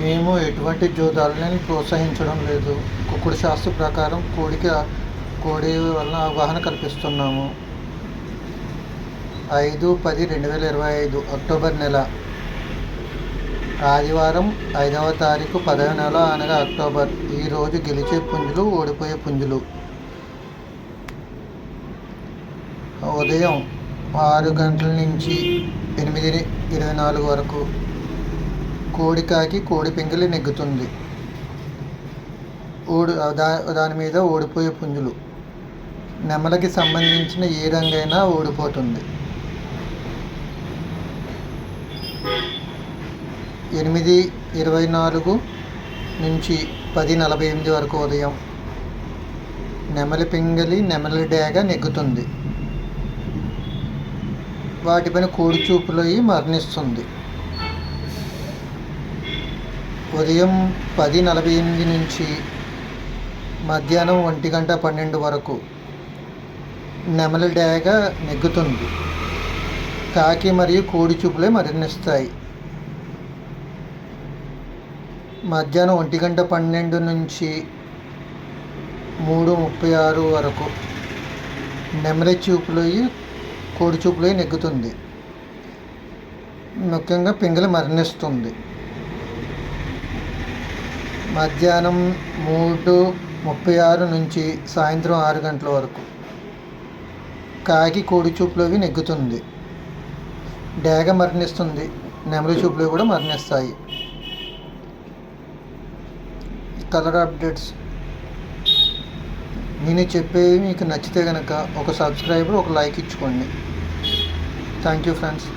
మేము ఎటువంటి జూదాలని ప్రోత్సహించడం లేదు. కుక్కుడు శాస్త్ర ప్రకారం కోడి వలన అవగాహన కల్పిస్తున్నాము. 5/10/2025 అక్టోబర్ నెల, ఆదివారం 5వ తారీఖు 10వ నెల అనగా అక్టోబర్. ఈరోజు గెలిచే పుంజులు, ఓడిపోయే పుంజులు. ఉదయం 6 గంటల నుంచి 8:24 వరకు కోడికాకి కోడి పింగళి నెగ్గుతుంది. దాని మీద ఓడిపోయే పుంజులు. నెమలికి సంబంధించిన ఏ రంగైనా ఓడిపోతుంది. 8:24 నుంచి 10:48 వరకు ఉదయం నెమలి పింగళి, నెమలి డేగ నెగ్గుతుంది. వాటిపైన కోడి చూపులయ్యి మరణిస్తుంది. ఉదయం 10:48 నుంచి మధ్యాహ్నం 1:12 వరకు నెమలి డేగ నెగ్గుతుంది. కాకి మరియు కోడి చూపులే మరణిస్తాయి. మధ్యాహ్నం 1:12 నుంచి 3:36 వరకు నెమలి చూపులయ్యి కోడి చూపులయ్యి నెగ్గుతుంది. ముఖ్యంగా పింగళి మరణిస్తుంది. మధ్యాహ్నం 3:36 నుంచి సాయంత్రం 6 గంటల వరకు కాకి కోడి చూపులవి నెగ్గుతుంది. డేగ మరణిస్తుంది. నెమలి చూపులు కూడా మరణిస్తాయి. కలర్ అప్డేట్స్ నేను చెప్పేవి మీకు నచ్చితే కనుక ఒక సబ్స్క్రైబర్, ఒక లైక్ ఇచ్చుకోండి. Thank you friends.